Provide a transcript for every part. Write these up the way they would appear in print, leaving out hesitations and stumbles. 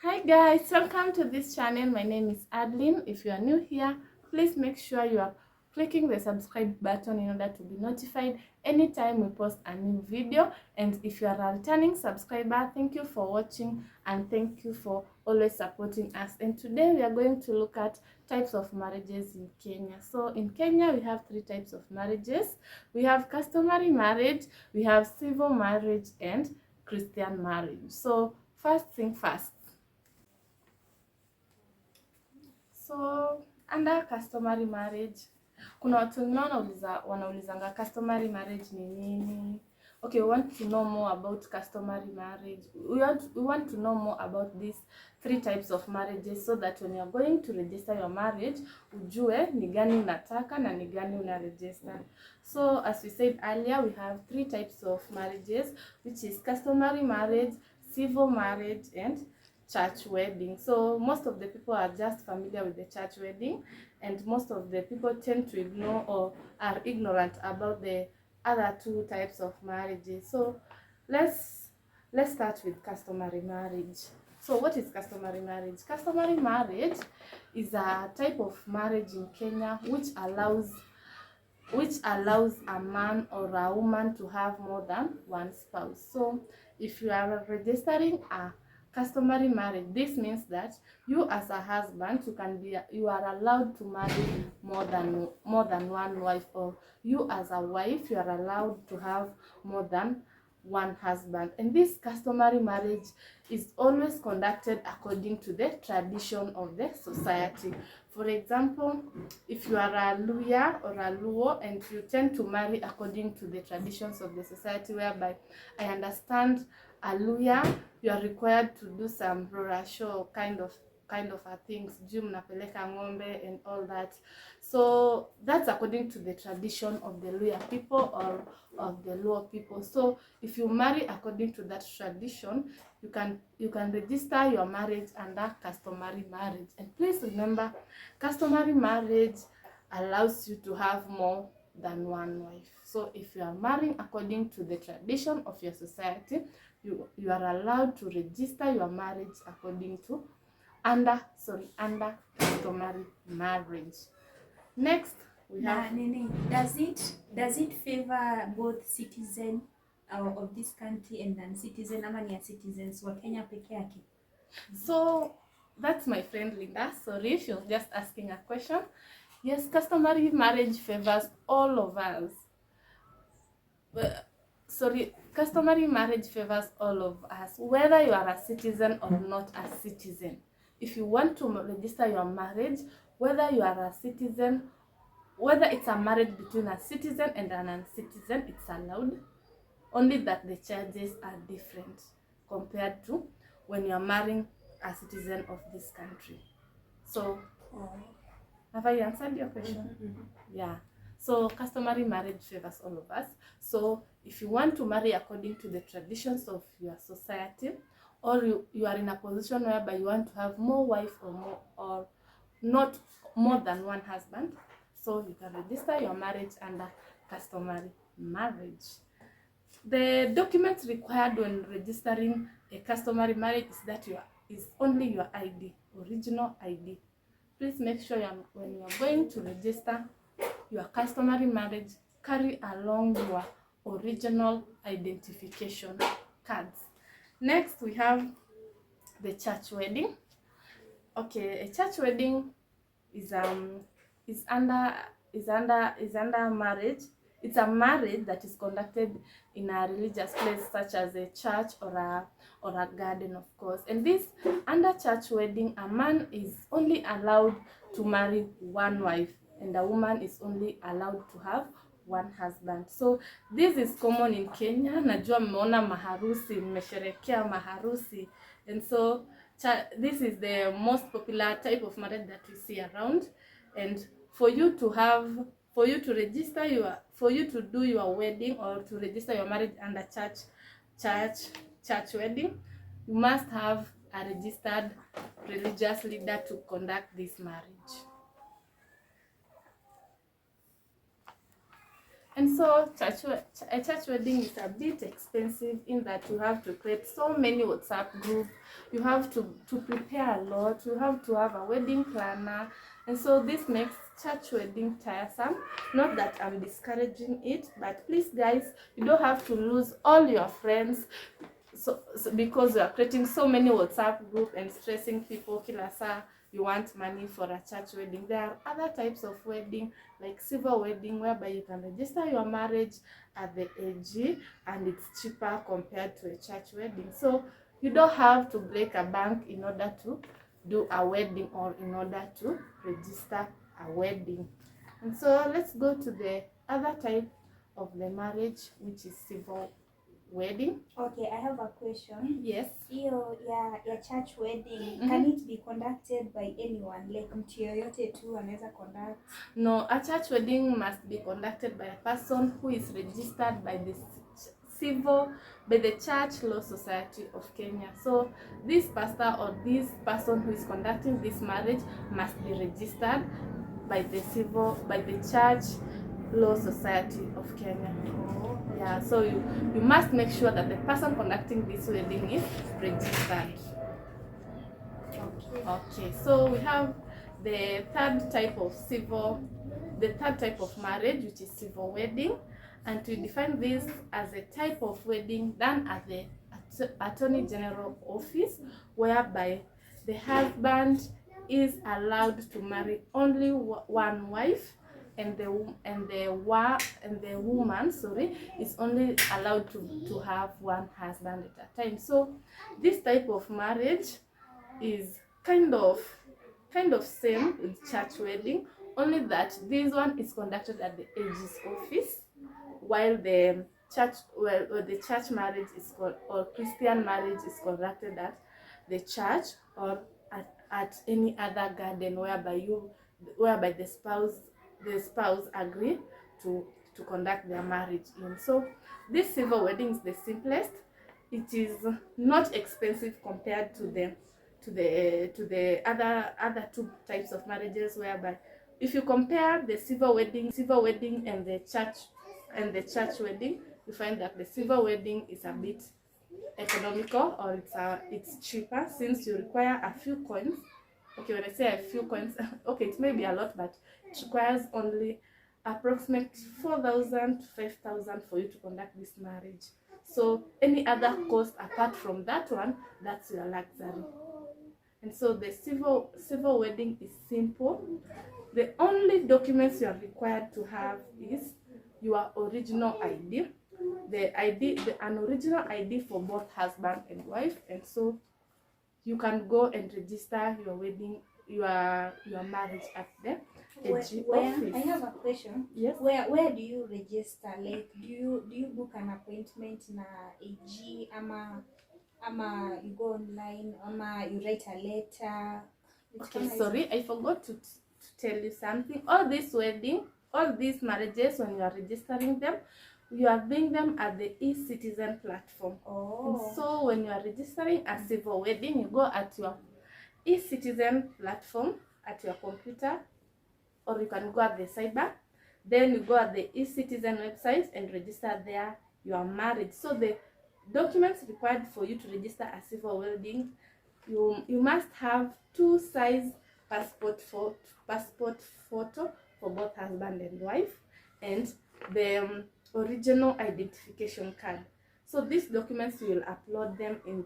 Hi guys, welcome to this channel. My name is Adeline. If you are new here, please make sure you are clicking the subscribe button in order to be notified anytime we post a new video. And if you are a returning subscriber, thank you for watching and thank you for always supporting us. And today we are going to look at types of marriages in Kenya. So in Kenya we have three types of marriages. We have customary marriage, we have civil marriage, and Christian marriage. So first thing first. So under customary marriage, kuna watu wengine wanaulizanga customary marriage ni nini? Okay, we want to know more about customary marriage. We want to know more about these three types of marriages so that when you're going to register your marriage, ujue ni gani unataka na ni gani una register. So as we said earlier, we have three types of marriages, which is customary marriage, civil marriage, and church wedding. So most of the people are just familiar with the church wedding, and most of the people tend to ignore or are ignorant about the other two types of marriages. So let's start with customary marriage. So what is customary marriage? Customary marriage is a type of marriage in Kenya which allows a man or a woman to have more than one spouse. So if you are registering a customary marriage, this means that you as a husband, you are allowed to marry more than one wife, or you as a wife, you are allowed to have more than one husband. And this customary marriage is always conducted according to the tradition of the society. For example, if you are a Luya or a Luo and you tend to marry according to the traditions of the society, whereby I understand a Luya, you are required to do some rorasho kind of a things, juu mnapeleka ng'ombe and all that. So that's according to the tradition of the Luya people or of the Luo people. So if you marry according to that tradition, you can register your marriage under customary marriage. And please remember, customary marriage allows you to have more than one wife. So if you are marrying according to the tradition of your society, you are allowed to register your marriage according to under customary marriage. Next we have does it favor both citizen of this country and non-citizen, ama ni ya citizens wa Kenya peke yake? So that's my friend Linda. Sorry, she was just asking a question. Yes, customary marriage favors all of us. Customary marriage favors all of us, whether you are a citizen or not a citizen. If you want to register your marriage, whether you are a citizen, whether it's a marriage between a citizen and a non-citizen, it's allowed. Only that the charges are different compared to when you are marrying a citizen of this country. So have I answered your question? Yeah. So customary marriage favors all of us. So if you want to marry according to the traditions of your society, or you are in a position whereby you want to have more wife or not more than one husband, so you can register your marriage under customary marriage. The documents required when registering a customary marriage is only your ID, original ID. Please make sure when you are going to register your customary marriage, carry along your original identification cards. Next we have the church wedding. Okay, a church wedding is under marriage. It's a marriage that is conducted in a religious place such as a church or a garden, of course. And this under church wedding, a man is only allowed to marry one wife and a woman is only allowed to have one husband. So this is common in Kenya. Najua mmeona maharusi, mmesherekea maharusi, and so this is the most popular type of marriage that we see around. And for you to do your wedding or to register your marriage under church wedding, you must have a registered religious leader to conduct this marriage. And so a church wedding is a bit expensive in that you have to create so many WhatsApp groups, you have to prepare a lot, you have to have a wedding planner, and so this makes church wedding tiresome. Not that I'm discouraging it, but please guys, you don't have to lose all your friends so because you are creating so many WhatsApp group and stressing people kila saa you want money for a church wedding. There are other types of wedding like civil wedding whereby you can register your marriage at the AG and it's cheaper compared to a church wedding. So you don't have to break a bank in order to do a wedding or in order to register a wedding. And so let's go to the other type of the marriage, which is civil wedding. Okay, I have a question. Yes. Hiyo ya church wedding, Mhm. can it be conducted by anyone? Like mtu yoyote tu anaweza conduct? No, a church wedding must be conducted by a person who is registered by the Church Law Society of Kenya. So this pastor or this person who is conducting this marriage must be registered by the Church Law Society of Kenya. Yeah, so you must make sure that the person conducting this wedding is registered. Okay, so we have the third type of marriage, which is civil wedding, and we define this as a type of wedding done at the Attorney General office, whereby the husband is allowed to marry only one wife, and the woman, is only allowed to have one husband at a time. So this type of marriage is kind of same with church wedding, only that this one is conducted at the AG's office, while the church marriage is or Christian marriage is conducted at the church or at any other garden whereby the spouse agree to conduct their marriage in. So this civil wedding is the simplest. It is not expensive compared to the other two types of marriages, whereby if you compare the civil wedding and the church wedding, you find that the civil wedding is a bit economical, or it's cheaper, since you require a few coins. Okay, when I say a few coins, okay, it may be a lot, but it requires only approximately 4,000 to 5,000 for you to conduct this marriage. So any other cost apart from that one, that's your luxury. And so the civil wedding is simple. The only documents you are required to have is your original ID, an original ID for both husband and wife, and so you can go and register your wedding, your marriage at the AG office. I have a question. Yes. Where do you register? Like, do you book an appointment na AG ama you go online ama you write a letter? Okay, sorry, I forgot to tell you something. All these marriages, when you are registering them, you are doing them at the eCitizen platform. Oh. And so when you are registering a civil wedding, you go at your eCitizen platform at your computer, or you can go at the cyber. Then you go at the eCitizen website and register there your marriage. So the documents required for you to register a civil wedding, you must have 2-size passport photo for both husband and wife, and the original identification card. So these documents, you will upload them in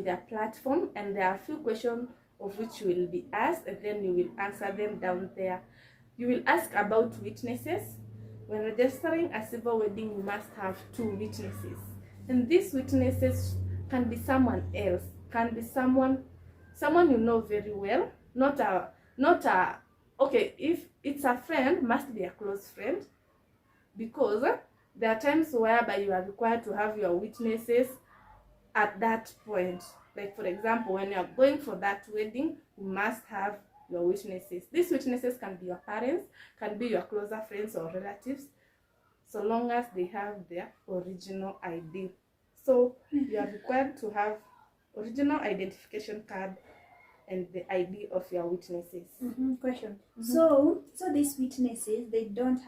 their platform, and there are a few questions of which you will be asked, and then you will answer them down there. You will ask about witnesses. When registering a civil wedding, you must have 2 witnesses, and these witnesses can be someone else, can be someone you know very well, not a okay, if it's a friend, must be a close friend, because there are times whereby you are required to have your witnesses at that point. Like, for example, when you are going for that wedding, you must have your witnesses. These witnesses can be your parents, can be your closer friends or relatives, so long as they have their original ID. So you are required to have original identification card and the ID of your witnesses. Question. Mhm. So these witnesses they don't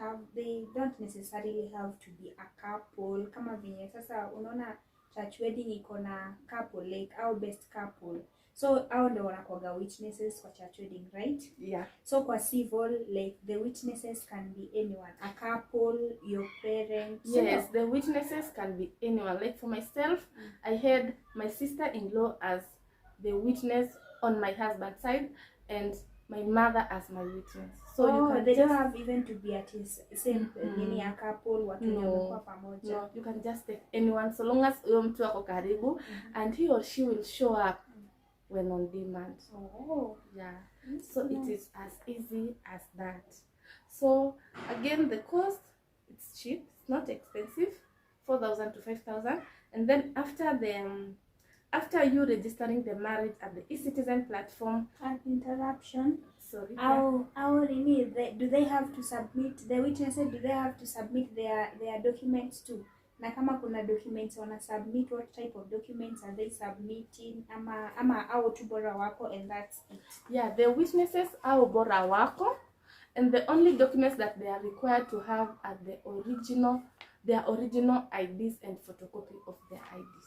necessarily have to be a couple. Kama venye sasa unaona church wedding iko na couple like our best couple. So hao ndio wanakuwaga witnesses kwa church wedding, right? Yeah. So kwa civil, like the witnesses can be anyone, a couple, your parents. Yes, the witnesses can be anyone. Like for myself, I had my sister-in-law as the witness on my husband's side and my mother as my witness. So you can they just, don't have even to be at his same nini a couple watu wenye wamekuwa pamoja. no, you can just take anyone so long as huyo mtu ako karibu and he or she will show up when on demand. Yeah. So it is as easy as that. So again, the cost, it's cheap, it's not expensive, 4,000 to 5,000. And then after you registering the marriage at the eCitizen platform. An interruption. Sorry. Do they have to submit the witnesses? Do they have to submit their documents too? Na kama kuna documents wana submit, what type of documents are they submitting? Ama au tu bora wako and that's it. Yeah, the witnesses au bora wako, and the only documents that they are required to have are their original IDs and photocopy of their IDs.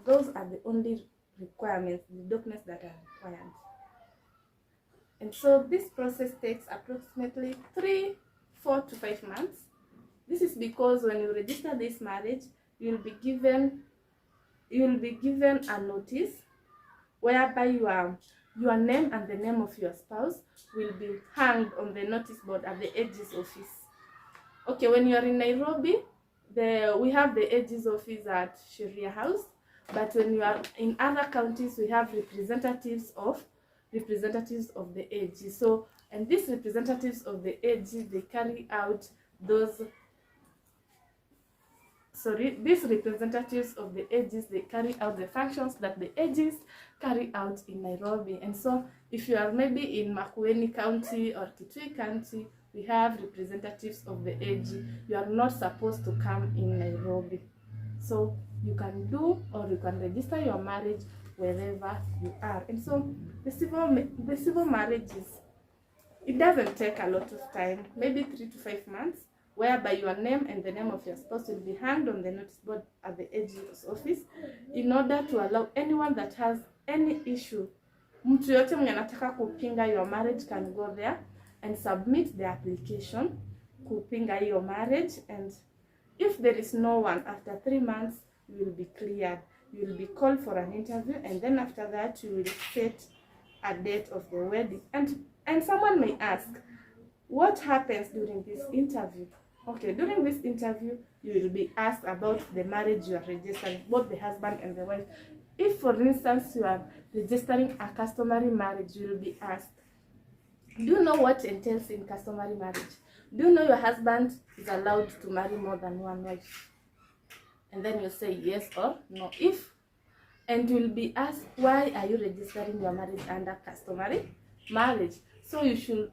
Those are the only requirements, the documents that are required. And so this process takes approximately 4 to 5 months. This is because when you register this marriage, you will be given a notice whereby your name and the name of your spouse will be hanged on the notice board at the AG's office. Okay, when you are in Nairobi, we have the AG's office at Sheria House, but when you are in other counties, we have representatives of the AG. So, and these representatives of the AG, they carry out these representatives of the AGs, they carry out the functions that the AGs carry out in Nairobi. And so if you are maybe in Makueni County or Kitui County, we have representatives of the AG. You are not supposed to come in Nairobi. So you can do or you can register your marriage wherever you are. And so the civil marriages, it doesn't take a lot of time, maybe 3 to 5 months, whereby your name and the name of your spouse will be hanged on the notice board at the AG's office in order to allow anyone that has any issue. Mtu yote mwenye anataka kupinga your marriage can go there and submit the application kupinga your marriage, and if there is no one, after 3 months you will be cleared. You will be called for an interview, and then after that you will set a date of the wedding. And someone may ask, what happens during this interview? Okay, during this interview, you will be asked about the marriage you are registering, both the husband and the wife. If, for instance, you are registering a customary marriage, you will be asked, do you know what entails in customary marriage? Do you know your husband is allowed to marry more than one wife? And then you say yes or no. And you will be asked, why are you registering your marriage under customary marriage? So you should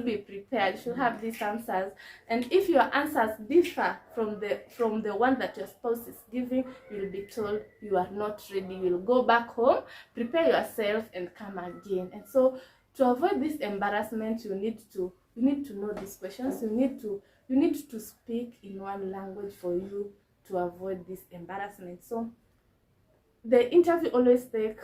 be prepared. You should have these answers, and if your answers differ from the one that your spouse is giving, you will be told you are not ready. You will go back home, prepare yourself, and come again. And so to avoid this embarrassment, you need to know these questions. You need to speak in one language for you to avoid this embarrassment. So the interview always take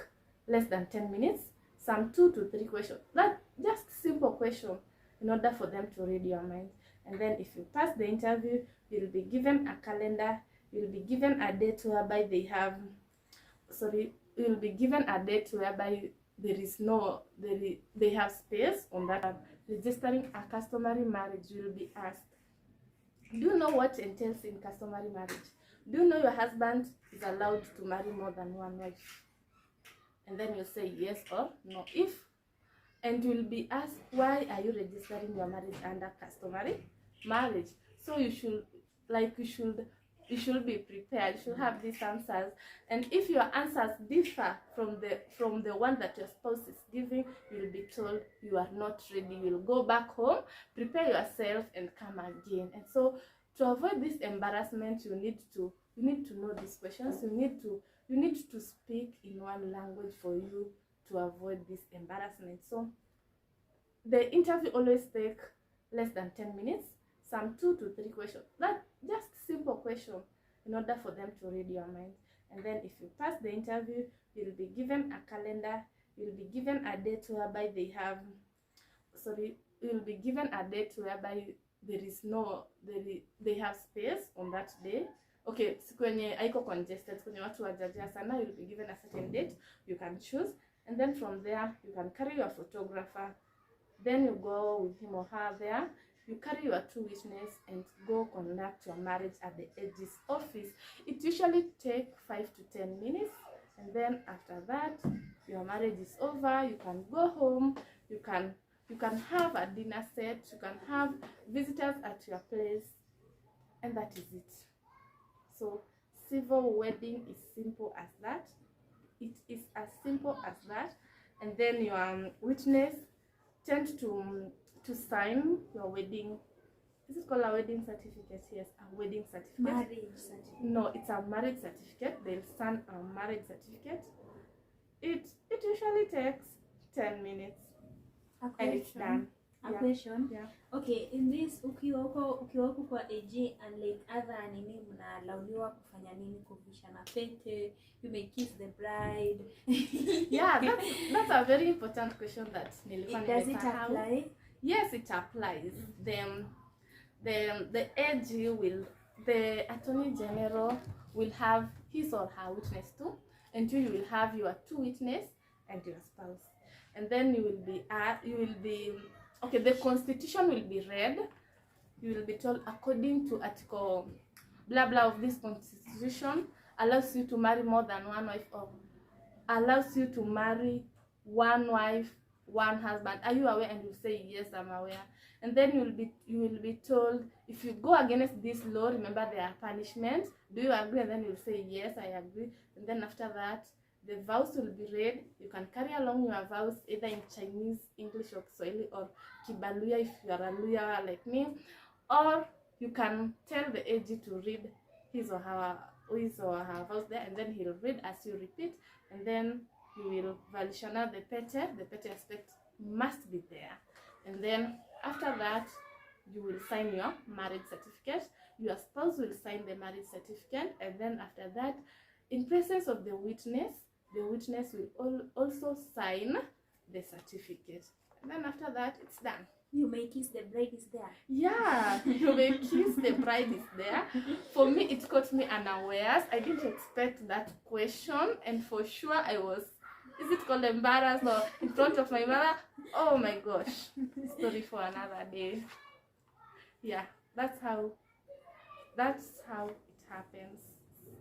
less than 10 minutes. Some 2 to 3 questions, that just simple question, in order for them to read your mind. And then if you pass the interview, you will be given a calendar, you will be given a date whereby they have they have space on that. Registering a customary marriage, you will be asked, do you know what entails in customary marriage? Do you know your husband is allowed to marry more than one wife? And then you say yes or no. And you will be asked, why are you registering your marriage under customary marriage? So you should be prepared. You should have these answers. And if your answers differ from the one that your spouse is giving, you will be told you are not ready. You will go back home, prepare yourself, and come again. And so to avoid this embarrassment, you need you need to know these questions. You need to speak in one language for you to avoid this embarrassment. So the interview always take less than 10 minutes, some 2 to 3 questions. That just simple question in order for them to read your mind. And then if you pass the interview, you'll be given a calendar, you'll be given a date whereby you'll be given a date whereby they have space on that day. Okay, kwenye haiko congested, kwenye watu wajajia sana, you'll be given a certain date you can choose, and then from there you can carry your photographer. Then you go with him or her there. You carry your 2 witnesses and go conduct your marriage at the AG's office. It usually takes 5 to 10 minutes, and then after that, your marriage is over. You can go home. You can have a dinner set. You can have visitors at your place, and that is it. So civil wedding is simple as that. It is as simple as that. And then your witness tend to sign your wedding. Is it called a wedding certificate? Yes, a wedding certificate. Marriage certificate. No, it's a marriage certificate. They'll sign a marriage certificate. It usually takes 10 minutes and it's done. A question. Yeah. Okay, in this ukiwa huko kwa AG and like other nini mnalauliwa kufanya nini, kuvishana pete, you may kiss the bride. Yeah, that's a very important question that nilikuwa Does it nimesahau. apply? Yes, it applies. The AG the Attorney General will have his or her witness too, and you will have your 2 witnesses and your spouse. And then you will be okay, the constitution will be read. You will be told according to article blah blah of this constitution allows you to marry more than one wife, or allows you to marry one wife, one husband. Are you aware? And you say yes, I'm aware. And then you will be told, if you go against this law, remember there are punishments. Do you agree? And then you'll say yes, I agree. And then after that, the vows will be read. You can carry along your vows either in Chinese, English, or Swahili, or Kibaluya if you are a Luya like me, or you can tell the AG to read his or her vows there, and then he'll read as you repeat, and then you will valishana the pete aspect must be there. And then after that, you will sign your marriage certificate. Your spouse will sign the marriage certificate, and then after that, in presence of the witness will also sign the certificate. And then after that, it's done. You may kiss the bride is there. Yeah, you may kiss the bride is there. For me, it caught me unawares. I didn't expect that question, and for sure I was, is it called embarrassed or in front of my mother? Oh my gosh, story for another day. Yeah, that's how it happens.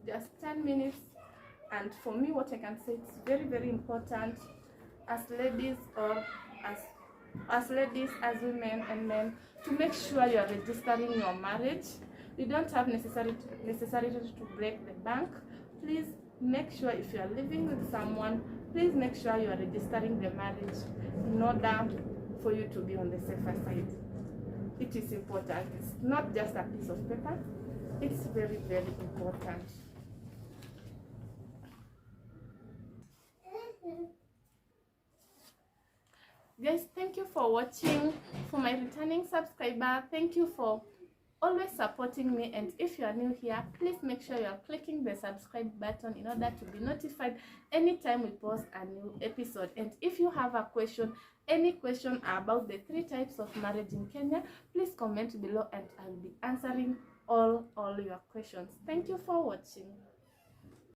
Just 10 minutes, and for me, what I can say, it's very, very important as ladies, or as women and men, to make sure you are registering your marriage. You don't have necessarily to break the bank. Please make sure, if you are living with someone, please make sure you are registering the marriage in order for you to be on the safer side. It is important. It's not just a piece of paper. It's very, very important. Guys, thank you for watching. For my returning subscriber, thank you for always supporting me. And if you are new here, please make sure you are clicking the subscribe button in order to be notified anytime we post a new episode. And if you have a question, any question about the 3 types of marriage in Kenya, please comment below and I'll be answering all your questions. Thank you for watching.